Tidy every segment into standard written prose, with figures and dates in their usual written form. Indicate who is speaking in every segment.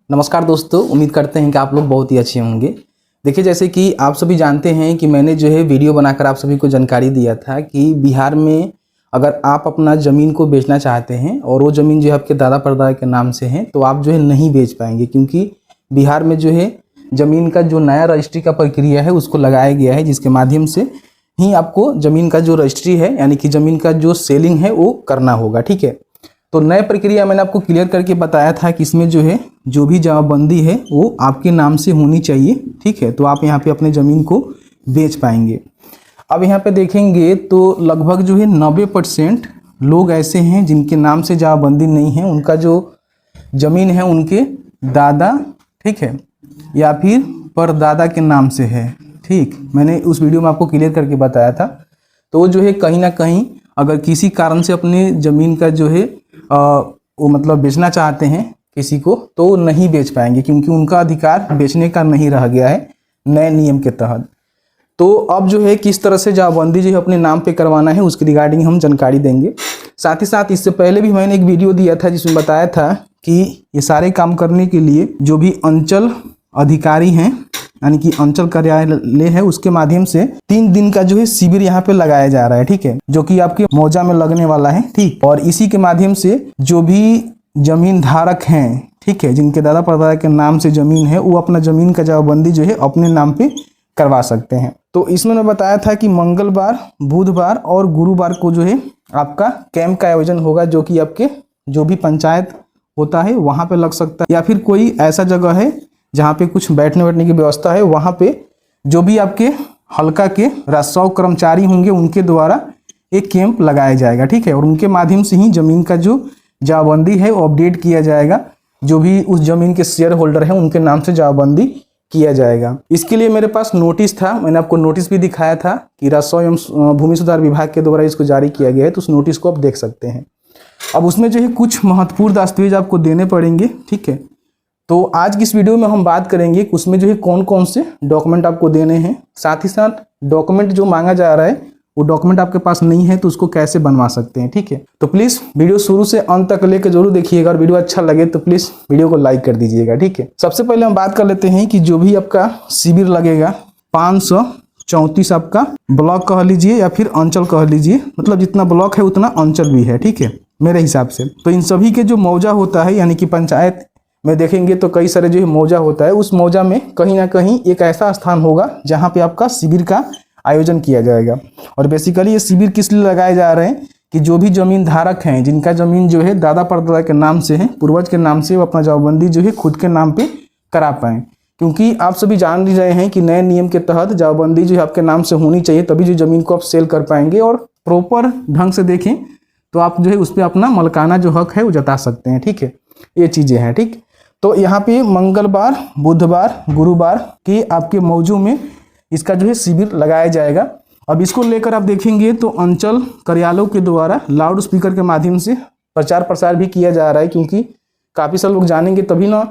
Speaker 1: नमस्कार दोस्तों, उम्मीद करते हैं कि आप लोग बहुत ही अच्छे होंगे। देखिए, जैसे कि आप सभी जानते हैं कि मैंने जो है वीडियो बनाकर आप सभी को जानकारी दिया था कि बिहार में अगर आप अपना ज़मीन को बेचना चाहते हैं और वो ज़मीन जो है आपके दादा परदादा के नाम से है तो आप जो है नहीं बेच पाएंगे, क्योंकि बिहार में जो है ज़मीन का जो नया रजिस्ट्री का प्रक्रिया है उसको लगाया गया है, जिसके माध्यम से ही आपको ज़मीन का जो रजिस्ट्री है यानी कि ज़मीन का जो सेलिंग है वो करना होगा। ठीक है, तो नए प्रक्रिया मैंने आपको क्लियर करके बताया था कि इसमें जो है जो भी जमाबंदी है वो आपके नाम से होनी चाहिए। ठीक है, तो आप यहाँ पे अपने ज़मीन को बेच पाएंगे। अब यहाँ पे देखेंगे तो लगभग जो है 90% लोग ऐसे हैं जिनके नाम से जमाबंदी नहीं है, उनका जो ज़मीन है उनके दादा, ठीक है, या फिर परदादा के नाम से है। ठीक, मैंने उस वीडियो में आपको क्लियर करके बताया था। तो जो है कहीं ना कहीं अगर किसी कारण से अपने ज़मीन का जो है वो मतलब बेचना चाहते हैं किसी को, तो नहीं बेच पाएंगे, क्योंकि उनका अधिकार बेचने का नहीं रह गया है नए नियम के तहत। तो अब जो है किस तरह से जमाबंदी जो है अपने नाम पे करवाना है उसके रिगार्डिंग हम जानकारी देंगे। साथ ही साथ इससे पहले भी मैंने एक वीडियो दिया था जिसमें बताया था कि ये सारे काम करने के लिए जो भी अंचल अधिकारी हैं यानी कि अंचल कार्यालय है उसके माध्यम से 3 दिन का जो है शिविर यहाँ पे लगाया जा रहा है। ठीक है, जो कि आपके मौजा में लगने वाला है। ठीक, और इसी के माध्यम से जो भी जमीन धारक हैं, ठीक है, जिनके दादा परदादा के नाम से जमीन है, वो अपना जमीन का जमाबंदी जो है अपने नाम पे करवा सकते हैं। तो इसमें मैं बताया था कि मंगलवार, बुधवार और गुरुवार को जो है आपका कैंप का आयोजन होगा, जो कि आपके जो भी पंचायत होता है वहाँ पे लग सकता है, या फिर कोई ऐसा जगह है जहाँ पे कुछ बैठने बैठने की व्यवस्था है, वहाँ पे जो भी आपके हल्का के राजस्व कर्मचारी होंगे उनके द्वारा एक कैंप लगाया जाएगा। ठीक है, और उनके माध्यम से ही ज़मीन का जो जमाबंदी है वो अपडेट किया जाएगा। जो भी उस ज़मीन के शेयर होल्डर हैं उनके नाम से जमाबंदी किया जाएगा। इसके लिए मेरे पास नोटिस था, मैंने आपको नोटिस भी दिखाया था कि राजस्व एवं भूमि सुधार विभाग के द्वारा इसको जारी किया गया है, तो उस नोटिस को आप देख सकते हैं। अब उसमें जो है कुछ महत्वपूर्ण दस्तावेज आपको देने पड़ेंगे। ठीक है, तो आज की इस वीडियो में हम बात करेंगे कि उसमें जो है कौन कौन से डॉक्यूमेंट आपको देने हैं। साथ ही साथ डॉक्यूमेंट जो मांगा जा रहा है वो डॉक्यूमेंट आपके पास नहीं है तो उसको कैसे बनवा सकते हैं। ठीक है, तो प्लीज़ वीडियो शुरू से अंत तक लेकर जरूर देखिएगा, और वीडियो अच्छा लगे तो प्लीज़ वीडियो को लाइक कर दीजिएगा। ठीक है, सबसे पहले हम बात कर लेते हैं कि जो भी आपका शिविर लगेगा 534 आपका ब्लॉक कह लीजिए या फिर अंचल कह लीजिए, मतलब जितना ब्लॉक है उतना अंचल भी है। ठीक है, मेरे हिसाब से तो इन सभी के जो मौजा होता है यानी कि पंचायत में देखेंगे तो कई सारे जो है मौजा होता है, उस मौजा में कहीं ना कहीं एक ऐसा स्थान होगा जहाँ पे आपका शिविर का आयोजन किया जाएगा। और बेसिकली ये शिविर किस लिए लगाए जा रहे हैं कि जो भी जमीन धारक हैं जिनका जमीन जो है दादा परदादा के नाम से है, पूर्वज के नाम से, वो अपना जमाबंदी जो है खुद के नाम पे करा पाएँ। क्योंकि आप सभी जान ही रहे हैं कि नए नियम के तहत जमाबंदी जो है आपके नाम से होनी चाहिए, तभी जो जमीन को आप सेल कर पाएंगे। और प्रॉपर ढंग से देखें तो आप जो है उस पर अपना मलकाना जो हक है वो जता सकते हैं। ठीक है, ये चीज़ें हैं। ठीक, तो यहाँ पे मंगलवार, बुधवार, गुरुवार के आपके मौजू में इसका जो है शिविर लगाया जाएगा। अब इसको लेकर आप देखेंगे तो अंचल कार्यालयों के द्वारा लाउड स्पीकर के माध्यम से प्रचार प्रसार भी किया जा रहा है, क्योंकि काफ़ी सारे लोग जानेंगे तभी ना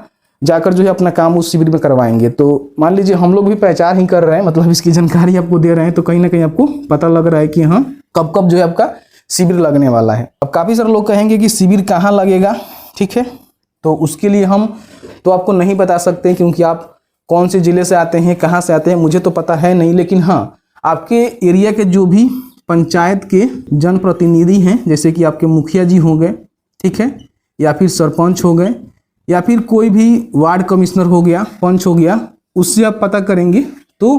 Speaker 1: जाकर जो है अपना काम उस शिविर में करवाएंगे। तो मान लीजिए हम लोग भी प्रचार ही कर रहे हैं, मतलब इसकी जानकारी आपको दे रहे हैं, तो कहीं ना कहीं आपको पता लग रहा है कि हाँ कब कब जो है आपका शिविर लगने वाला है। अब काफ़ी सारे लोग कहेंगे कि शिविर कहाँ लगेगा। ठीक है, तो उसके लिए हम तो आपको नहीं बता सकते क्योंकि आप कौन से ज़िले से आते हैं, कहाँ से आते हैं, मुझे तो पता है नहीं। लेकिन हाँ, आपके एरिया के जो भी पंचायत के जनप्रतिनिधि हैं, जैसे कि आपके मुखिया जी हो गए, ठीक है, या फिर सरपंच हो गए, या फिर कोई भी वार्ड कमिश्नर हो गया, पंच हो गया, उससे आप पता करेंगे तो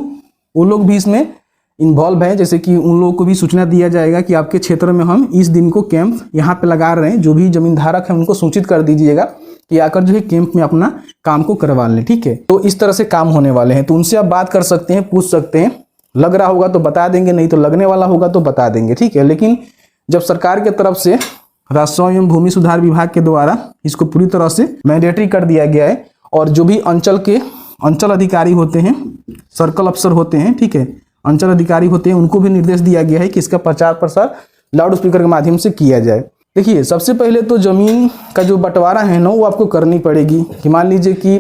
Speaker 1: वो लोग भी इसमें इन्वॉल्व है। जैसे कि उन लोगों को भी सूचना दिया जाएगा कि आपके क्षेत्र में हम इस दिन को कैंप यहाँ पे लगा रहे हैं। जो भी जमीन धारक है उनको सूचित कर दीजिएगा कि आकर जो है कैंप में अपना काम को करवा लें। ठीक है, तो इस तरह से काम होने वाले हैं, तो उनसे आप बात कर सकते हैं, पूछ सकते हैं। लग रहा होगा तो बता देंगे, नहीं तो लगने वाला होगा तो बता देंगे। ठीक है, लेकिन जब सरकार की तरफ से राजस्व एवं भूमि सुधार विभाग के द्वारा इसको पूरी तरह से मैंडेटरी कर दिया गया है, और जो भी अंचल अधिकारी होते हैं, सर्कल अफसर होते हैं, ठीक है, अंचल अधिकारी होते हैं, उनको भी निर्देश दिया गया है कि इसका प्रचार प्रसार लाउड स्पीकर के माध्यम से किया जाए। देखिए, सबसे पहले तो ज़मीन का जो बंटवारा है ना वो आपको करनी पड़ेगी। कि मान लीजिए कि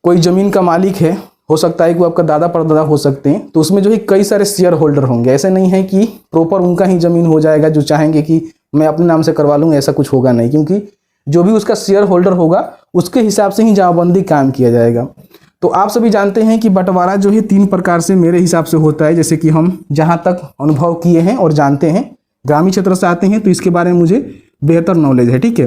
Speaker 1: कोई ज़मीन का मालिक है, हो सकता है कि वो आपका दादा परदादा हो सकते हैं, तो उसमें जो है कई सारे शेयर होल्डर होंगे। ऐसे नहीं है कि प्रॉपर उनका ही ज़मीन हो जाएगा जो चाहेंगे कि मैं अपने नाम से करवा लूँ, ऐसा कुछ होगा नहीं। क्योंकि जो भी उसका शेयर होल्डर होगा उसके हिसाब से ही जमाबंदी कायम किया जाएगा। तो आप सभी जानते हैं कि बंटवारा जो है 3 प्रकार से मेरे हिसाब से होता है, जैसे कि हम जहाँ तक अनुभव किए हैं और जानते हैं। ग्रामीण क्षेत्र से आते हैं तो इसके बारे में मुझे बेहतर नॉलेज है, ठीक है।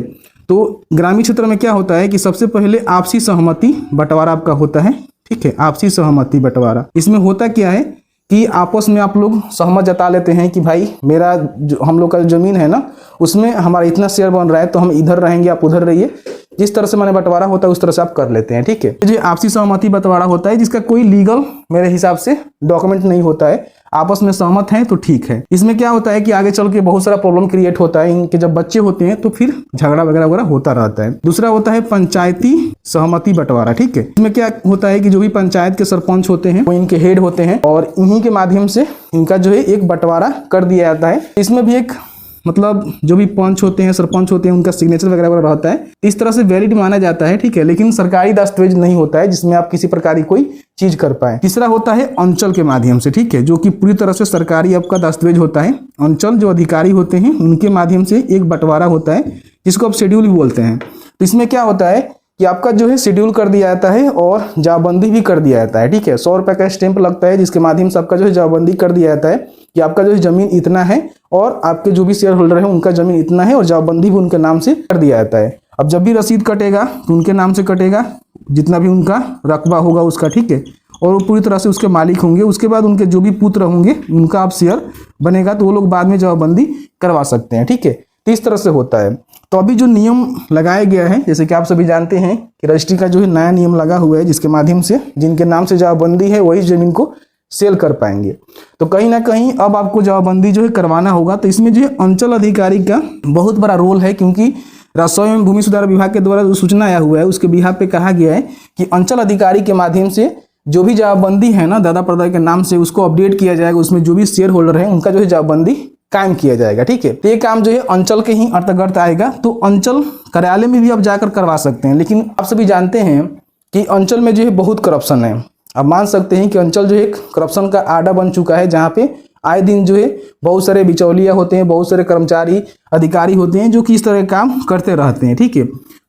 Speaker 1: तो ग्रामीण क्षेत्र में क्या होता है कि सबसे पहले आपसी सहमति बंटवारा आपका होता है, ठीक है। आपसी सहमति बंटवारा, इसमें होता क्या है कि आपस में आप लोग सहमत जता लेते हैं कि भाई मेरा जो हम लोग का ज़मीन है ना उसमें हमारा इतना शेयर बन रहा है तो हम इधर रहेंगे, आप उधर रहिए। जिस तरह से मैंने बंटवारा होता है उस तरह से आप कर लेते हैं, ठीक है। जो आपसी सहमति बंटवारा होता है जिसका कोई लीगल मेरे हिसाब से डॉक्यूमेंट नहीं होता है, आपस में सहमत हैं तो ठीक है। इसमें क्या होता है कि आगे चल के बहुत सारा प्रॉब्लम क्रिएट होता है, इनके जब बच्चे होते हैं तो फिर झगड़ा वगैरह वगैरह होता रहता है। दूसरा होता है पंचायती सहमति बंटवारा, ठीक है। इसमें क्या होता है कि जो भी पंचायत के सरपंच होते हैं वो इनके हेड होते हैं और इन्हीं के माध्यम से इनका जो है एक बंटवारा कर दिया जाता है। इसमें भी एक मतलब जो भी पंच होते हैं, सरपंच होते हैं, उनका सिग्नेचर वगैरह वगैरह रहता है, इस तरह से वैलिड माना जाता है, ठीक है। लेकिन सरकारी दस्तावेज नहीं होता है जिसमें आप किसी प्रकार की कोई चीज कर पाए। तीसरा होता है अंचल के माध्यम से, ठीक है, जो कि पूरी तरह से सरकारी आपका दस्तावेज होता है। अंचल जो अधिकारी होते हैं उनके माध्यम से एक बंटवारा होता है जिसको आप शेड्यूल भी बोलते हैं। तो इसमें क्या होता है कि आपका जो है शेड्यूल कर दिया जाता है और जमाबंदी भी कर दिया जाता है, ठीक है। 100 रुपये का स्टैंप लगता है जिसके माध्यम से आपका जो है जमाबंदी कर दिया जाता है कि आपका जो है जमीन इतना है और आपके जो भी शेयर होल्डर है उनका जमीन इतना है और जमाबंदी भी उनके नाम से कर दिया जाता है। अब जब भी रसीद कटेगा तो उनके नाम से कटेगा, जितना भी उनका रकबा होगा उसका, ठीक है, और वो पूरी तरह से उसके मालिक होंगे। उसके बाद उनके जो भी पुत्र होंगे उनका आप शेयर बनेगा तो वो लोग बाद में जमाबंदी करवा सकते हैं, ठीक है। तो इस तरह से होता है। तो अभी जो नियम लगाया गया है, जैसे कि आप सभी जानते हैं कि रजिस्ट्री का जो है नया नियम लगा हुआ है जिसके माध्यम से जिनके नाम से जमाबंदी है वही जमीन को सेल कर पाएंगे। तो कहीं ना कहीं अब आपको जमाबंदी जो है करवाना होगा। तो इसमें जो है अंचल अधिकारी का बहुत बड़ा रोल है, क्योंकि राजस्व एवं भूमि सुधार विभाग के द्वारा जो सूचना आया हुआ है उसके बिहाफ पे कहा गया है कि अंचल अधिकारी के माध्यम से जो भी जमाबंदी है ना दादा परदादा के नाम से उसको अपडेट किया जाएगा, उसमें जो भी शेयर होल्डर है उनका जो है जमाबंदी कायम किया जाएगा, ठीक है। तो ये काम जो है अंचल के ही अंतर्गत आएगा। तो अंचल कार्यालय में भी आप जाकर करवा सकते हैं, लेकिन आप सभी जानते हैं कि अंचल में जो है बहुत करप्शन है। आप मान सकते हैं कि अंचल जो है करप्शन का आडा बन चुका है, जहाँ पे आए दिन जो है बहुत सारे बिचौलिया होते हैं, बहुत सारे कर्मचारी अधिकारी होते हैं जो कि इस तरह का काम करते रहते हैं, ठीक है।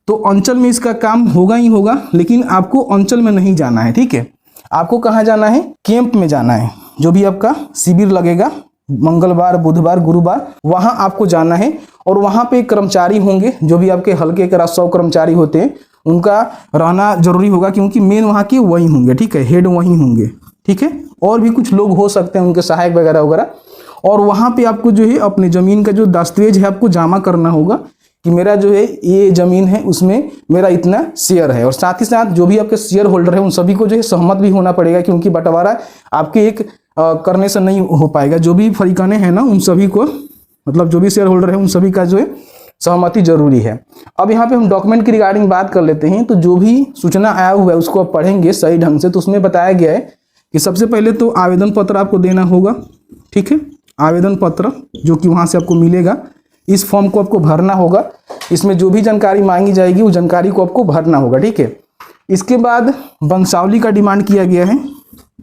Speaker 1: तो अंचल में इसका काम होगा ही होगा, लेकिन आपको अंचल में नहीं जाना है, ठीक है। आपको कहाँ जाना है? कैंप में जाना है। जो भी आपका शिविर लगेगा मंगलवार, बुधवार, गुरुवार, वहां आपको जाना है और वहां पे कर्मचारी होंगे जो भी आपके हल्के के राजस्व कर्मचारी होते हैं, उनका रहना जरूरी होगा क्योंकि मेन वहां के वही होंगे, ठीक है, हेड वही होंगे, ठीक है। और भी कुछ लोग हो सकते हैं उनके सहायक वगैरह वगैरह। और वहां पे आपको जो है अपनी जमीन का जो दस्तावेज है आपको जमा करना होगा कि मेरा जो है ये जमीन है उसमें मेरा इतना शेयर है। और साथ ही साथ जो भी आपके शेयर होल्डर है उन सभी को जो है सहमत भी होना पड़ेगा, क्योंकि बंटवारा आपके एक करने से नहीं हो पाएगा। जो भी फरीकाने हैं ना उन सभी को, मतलब जो भी शेयर होल्डर है उन सभी का जो है सहमति जरूरी है। अब यहाँ पे हम डॉक्यूमेंट की रिगार्डिंग बात कर लेते हैं। तो जो भी सूचना आया हुआ है उसको आप पढ़ेंगे सही ढंग से। तो उसमें बताया गया है कि सबसे पहले तो आवेदन पत्र आपको देना होगा, ठीक है। आवेदन पत्र जो कि वहाँ से आपको मिलेगा, इस फॉर्म को आपको भरना होगा। इसमें जो भी जानकारी मांगी जाएगी उस जानकारी को आपको भरना होगा, ठीक है। इसके बाद वंशावली का डिमांड किया गया है।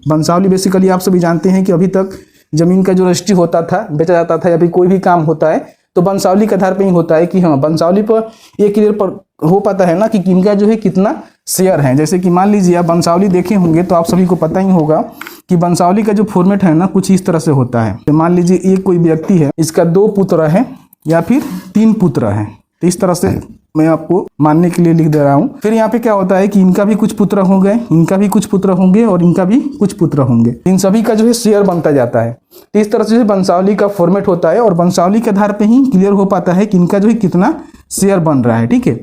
Speaker 1: वंशावली बेसिकली आप सभी जानते हैं कि अभी तक जमीन का जो रजिस्ट्री होता था, बेचा जाता था या फिर कोई भी काम होता है तो वंशावली के आधार पर ही होता है कि हाँ वंशावली पर ये क्लियर पर हो पाता है ना कि किनका जो है कितना शेयर है। जैसे कि मान लीजिए आप वंशावली देखे होंगे तो आप सभी को पता ही होगा कि वंशावली का जो फॉर्मेट है ना कुछ इस तरह से होता है। तो मान लीजिए एक कोई व्यक्ति है, इसका 2 पुत्र है या फिर 3 पुत्र हैं, तो इस तरह से मैं आपको मानने के लिए लिख दे रहा हूँ। फिर यहाँ पे क्या होता है कि इनका भी कुछ पुत्र होंगे, इनका भी कुछ पुत्र होंगे और इनका भी कुछ पुत्र होंगे, इन सभी का जो है शेयर बनता जाता है। तो इस तरह से वंशावली का फॉर्मेट होता है और वंशावली के आधार पे ही क्लियर हो पाता है कि इनका जो है कितना शेयर बन रहा है, ठीक है।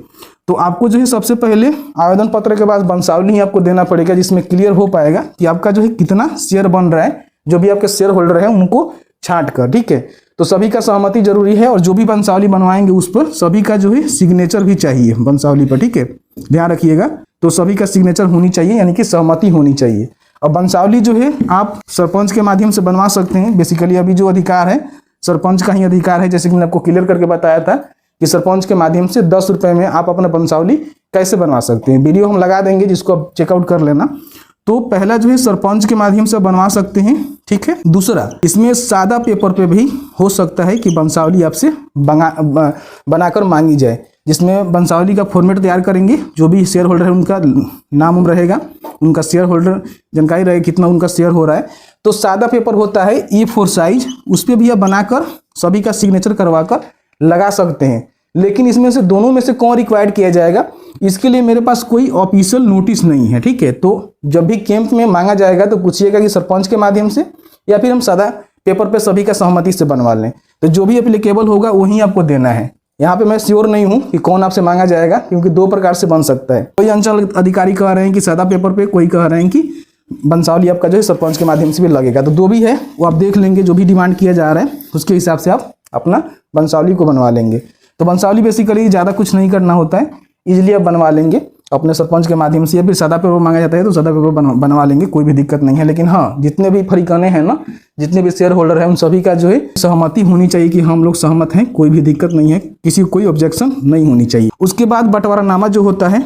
Speaker 1: तो आपको जो है सबसे पहले आवेदन पत्र के बाद वंशावली ही आपको देना पड़ेगा, जिसमें क्लियर हो पाएगा कि आपका जो है कितना शेयर बन रहा है। जो भी आपके शेयर होल्डर है उनको छांट कर, ठीक है। तो सभी का सहमति जरूरी है और जो भी वंशावली बनवाएंगे उस पर सभी का जो है सिग्नेचर भी चाहिए वंशावली पर, ठीक है, ध्यान रखिएगा। तो सभी का सिग्नेचर होनी चाहिए, यानी कि सहमति होनी चाहिए। अब वंशावली जो है आप सरपंच के माध्यम से बनवा सकते हैं। बेसिकली अभी जो अधिकार है सरपंच का ही अधिकार है, जैसे कि मैंने आपको क्लियर करके बताया था कि सरपंच के माध्यम से 10 रुपये में आप अपना वंशावली कैसे बनवा सकते हैं। वीडियो हम लगा देंगे जिसको आप चेकआउट कर लेना। तो पहला जो है सरपंच के माध्यम से बनवा सकते हैं, ठीक है। दूसरा, इसमें सादा पेपर पे भी हो सकता है कि वंशावली आपसे बनाकर मांगी जाए, जिसमें वंशावली का फॉर्मेट तैयार करेंगे। जो भी शेयर होल्डर है उनका नाम रहेगा, उनका शेयर होल्डर जानकारी रहेगी, कितना उनका शेयर हो रहा है। तो सादा पेपर होता है E4 साइज, उस पर भी आप बनाकर सभी का सिग्नेचर करवा कर लगा सकते हैं। लेकिन इसमें से दोनों में से कौन रिक्वायर्ड किया जाएगा, इसके लिए मेरे पास कोई ऑफिशियल नोटिस नहीं है, ठीक है। तो जब भी कैंप में मांगा जाएगा तो पूछिएगा कि सरपंच के माध्यम से या फिर हम सादा पेपर पे सभी का सहमति से बनवा लें। तो जो भी एप्लीकेबल होगा वही आपको देना है। यहाँ पे मैं श्योर नहीं हूँ कि कौन आपसे मांगा जाएगा, क्योंकि दो प्रकार से बन सकता है। कोई अंचल अधिकारी कह रहे हैं कि सादा पेपर पे, कोई कह रहे हैं कि वंशावली आपका जो है सरपंच के माध्यम से भी लगेगा। तो जो भी है वो आप देख लेंगे, जो भी डिमांड किया जा रहा है उसके हिसाब से आप अपना वंशावली को बनवा लेंगे। तो वंशावली बेसिकली ज़्यादा कुछ नहीं करना होता है, इजीली आप बनवा लेंगे अपने सरपंच के माध्यम से, या फिर सादा पेपर मांगा जाता है तो सादा पेपर बनवा लेंगे, कोई भी दिक्कत नहीं है। लेकिन हाँ, जितने भी फरीकाने हैं ना, जितने भी शेयर होल्डर हैं, उन सभी का जो है सहमति होनी चाहिए कि हम लोग सहमत हैं, कोई भी दिक्कत नहीं है, किसी को कोई ऑब्जेक्शन नहीं होनी चाहिए। उसके बाद बंटवारानामा जो होता है,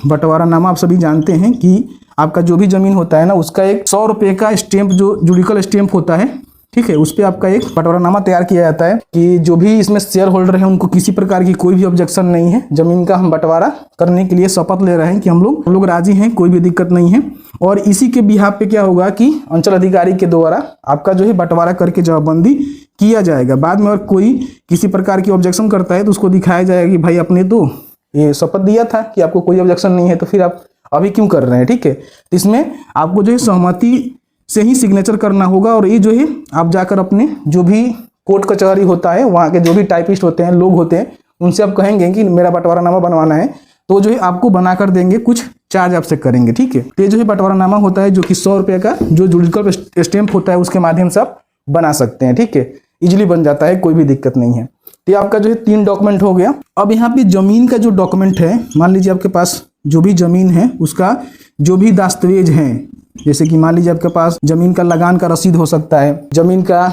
Speaker 1: बंटवारानामा आप सभी जानते हैं कि आपका जो भी जमीन होता है ना, उसका एक 100 रुपये का स्टैंप, जो जुडिकल स्टैंप होता है, ठीक है, उस पर आपका एक बंटवारानामा तैयार किया जाता है कि जो भी इसमें शेयर होल्डर है उनको किसी प्रकार की कोई भी ऑब्जेक्शन नहीं है। जमीन का हम बंटवारा करने के लिए शपथ ले रहे हैं कि हम लोग राजी हैं, कोई भी दिक्कत नहीं है। और इसी के बिहाफ पे क्या होगा कि अंचल अधिकारी के द्वारा आपका जो है बंटवारा करके जवाबबंदी किया जाएगा। बाद में अगर कोई किसी प्रकार की ऑब्जेक्शन करता है तो उसको दिखाया जाएगा कि भाई आपने तो ये शपथ दिया था कि आपको कोई ऑब्जेक्शन नहीं है, तो फिर आप अभी क्यों कर रहे हैं, ठीक है। तो इसमें आपको जो है सहमति से ही सिग्नेचर करना होगा। और ये जो है आप जाकर अपने जो भी कोर्ट कचहरी होता है, वहाँ के जो भी टाइपिस्ट होते हैं, लोग होते हैं, उनसे आप कहेंगे कि मेरा बंटवारानामा बनवाना है, तो जो है आपको बनाकर देंगे, कुछ चार्ज आपसे करेंगे, ठीक है। तो ये जो है बंटवारानामा होता है जो कि 100 रुपये का जो जुडिकल स्टैंप होता है उसके माध्यम से आप बना सकते हैं, ठीक है, इजिली बन जाता है, कोई भी दिक्कत नहीं है। तो ये आपका जो है 3 डॉक्यूमेंट हो गया। अब यहाँ पे जमीन का जो डॉक्यूमेंट है, मान लीजिए आपके पास जो भी जमीन है उसका जो भी दस्तावेज है, जैसे कि मान लीजिए आपके पास जमीन का लगान का रसीद हो सकता है, जमीन का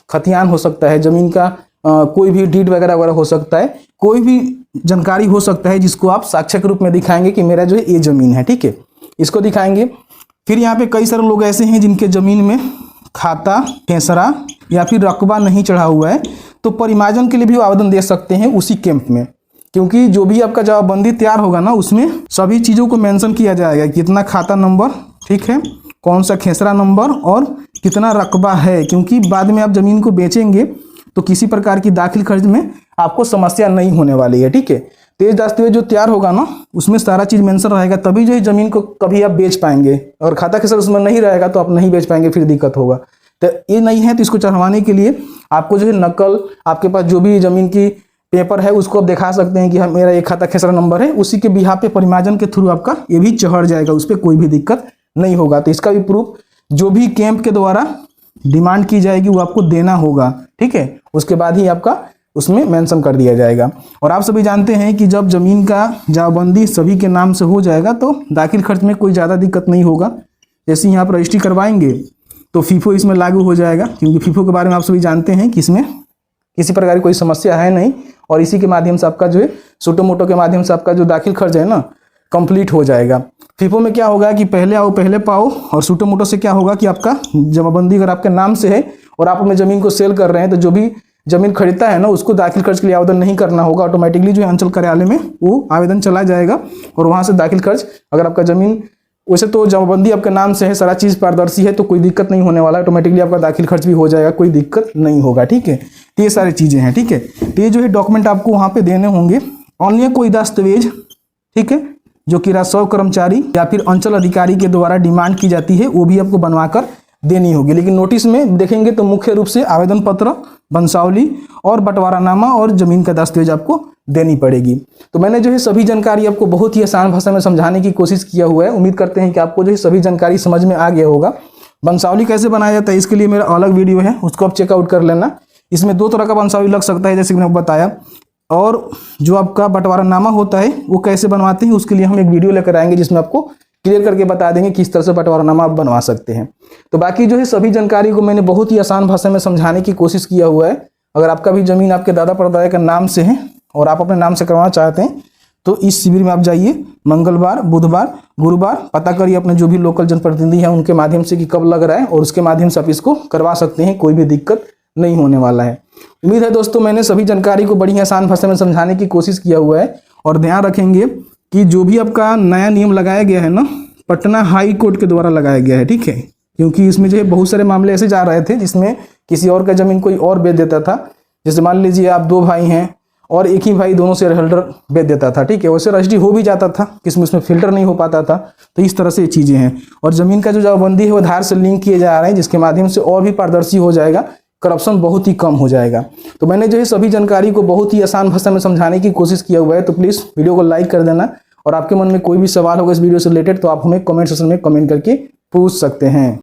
Speaker 1: खतियान हो सकता है, जमीन का कोई भी डीड वगैरह वगैरह हो सकता है, कोई भी जानकारी हो सकता है जिसको आप साक्ष्य के रूप में दिखाएंगे कि मेरा जो है ये जमीन है, ठीक है, इसको दिखाएंगे। फिर यहाँ पे कई सारे लोग ऐसे हैं जिनके जमीन में खाता, खेसरा या फिर रकबा नहीं चढ़ा हुआ है, तो परिमार्जन के लिए भी आवेदन दे सकते हैं उसी कैंप में, क्योंकि जो भी आपका जवाबबंदी तैयार होगा ना, उसमें सभी चीज़ों को मेंशन किया जाएगा, कितना खाता नंबर, ठीक है, कौन सा खेसरा नंबर और कितना रकबा है। क्योंकि बाद में आप ज़मीन को बेचेंगे तो किसी प्रकार की दाखिल खर्च में आपको समस्या नहीं होने वाली है, ठीक है। तेज दस्तावेज जो तैयार होगा ना, उसमें सारा चीज़ मेंशन रहेगा, तभी जो है ज़मीन को कभी आप बेच पाएंगे। और खाता खेसरा उसमें नहीं रहेगा तो आप नहीं बेच पाएंगे, फिर दिक्कत होगा। तो ये नहीं है, तो इसको चढ़वाने के लिए आपको जो है नकल, आपके पास जो भी ज़मीन की पेपर है उसको आप दिखा सकते हैं कि हाँ मेरा एक खाता खेसरा नंबर है, उसी के बिहाफ पे परिमार्जन के थ्रू आपका ये भी चढ़ जाएगा, उस पर कोई भी दिक्कत नहीं होगा। तो इसका भी प्रूफ जो भी कैंप के द्वारा डिमांड की जाएगी वो आपको देना होगा, ठीक है, उसके बाद ही आपका उसमें मेंशन कर दिया जाएगा। और आप सभी जानते हैं कि जब जमीन का जवाबबंदी सभी के नाम से हो जाएगा तो दाखिल खर्च में कोई ज़्यादा दिक्कत नहीं होगा। जैसे ही आप रजिस्ट्री करवाएंगे तो फीफो इसमें लागू हो जाएगा, क्योंकि फीफो के बारे में आप सभी जानते हैं कि इसमें किसी प्रकार की कोई समस्या है नहीं, और इसी के माध्यम से आपका जो है छोटो मोटो के माध्यम से आपका जो दाखिल खर्च है ना कंप्लीट हो जाएगा। फीफो में क्या होगा कि पहले आओ पहले पाओ, और छोटो मोटो से क्या होगा कि आपका जमाबंदी अगर आपके नाम से है और आप अपने ज़मीन को सेल कर रहे हैं तो जो भी ज़मीन खरीदता है ना उसको दाखिल खर्च के लिए आवेदन नहीं करना होगा, ऑटोमेटिकली जो है अंचल कार्यालय में वो आवेदन चला जाएगा और वहाँ से दाखिल खर्च, अगर आपका ज़मीन वैसे तो जमाबंदी आपके नाम से है, सारा चीज़ पारदर्शी है, तो कोई दिक्कत नहीं होने वाला, ऑटोमेटिकली आपका दाखिल खर्च भी हो जाएगा, कोई दिक्कत नहीं होगा, ठीक है। तो ये सारी चीज़ें हैं, ठीक है। तो ये जो है डॉक्यूमेंट आपको वहाँ पे देने होंगे। अन्य कोई दस्तावेज, ठीक है, जो कि राजस्व कर्मचारी या फिर अंचल अधिकारी के द्वारा डिमांड की जाती है वो भी आपको बनवाकर देनी होगी। लेकिन नोटिस में देखेंगे तो मुख्य रूप से आवेदन पत्र, वंशावली और बंटवारानामा और ज़मीन का दस्तावेज आपको देनी पड़ेगी। तो मैंने जो है सभी जानकारी आपको बहुत ही आसान भाषा में समझाने की कोशिश किया हुआ है। उम्मीद करते हैं कि आपको जो है सभी जानकारी समझ में आ गया होगा। वंशावली कैसे बनाया जाता है इसके लिए मेरा अलग वीडियो है, उसको आप चेकआउट कर लेना। इसमें 2 तरह का वंशावली लग सकता है जैसे कि मैंने बताया, और जो आपका बंटवारानामा होता है वो कैसे बनवाते हैं उसके लिए हम एक वीडियो लेकर आएंगे जिसमें आपको क्लियर करके बता देंगे किस तरह से बंटवारानामा आप बनवा सकते हैं। तो बाकी जो है सभी जानकारी को मैंने बहुत ही आसान भाषा में समझाने की कोशिश किया हुआ है। अगर आपका भी ज़मीन आपके दादा परदादा के नाम से है और आप अपने नाम से करवाना चाहते हैं तो इस शिविर में आप जाइए, मंगलवार, बुधवार, गुरुवार, पता करिए अपने जो भी लोकल जनप्रतिनिधि हैं उनके माध्यम से कि कब लग रहा है, और उसके माध्यम से आप इसको करवा सकते हैं, कोई भी दिक्कत नहीं होने वाला है। उम्मीद है दोस्तों मैंने सभी जानकारी को बड़ी आसान भाषा में समझाने की कोशिश किया हुआ है। और ध्यान रखेंगे कि जो भी आपका नया नियम लगाया गया है ना, पटना हाई कोर्ट के द्वारा लगाया गया है, ठीक है। क्योंकि इसमें जो है बहुत सारे मामले ऐसे जा रहे थे जिसमें किसी और का जमीन कोई और बेच देता था। जैसे मान लीजिए आप 2 भाई हैं और एक ही भाई दोनों शेयर होल्डर बेच देता था, ठीक है। वैसे रजिस्ट्री हो भी जाता था, किसमें उसमें फिल्टर नहीं हो पाता था। तो इस तरह से ये चीज़ें हैं। और ज़मीन का जो जमाबंदी है वो आधार से लिंक किए जा रहे हैं, जिसके माध्यम से और भी पारदर्शी हो जाएगा, करप्शन बहुत ही कम हो जाएगा। तो मैंने जो है सभी जानकारी को बहुत ही आसान भाषा में समझाने की कोशिश किया हुआ है। तो प्लीज़ वीडियो को लाइक कर देना, और आपके मन में कोई भी सवाल होगा इस वीडियो से रिलेटेड तो आप हमें कमेंट सेक्शन में कमेंट करके पूछ सकते हैं।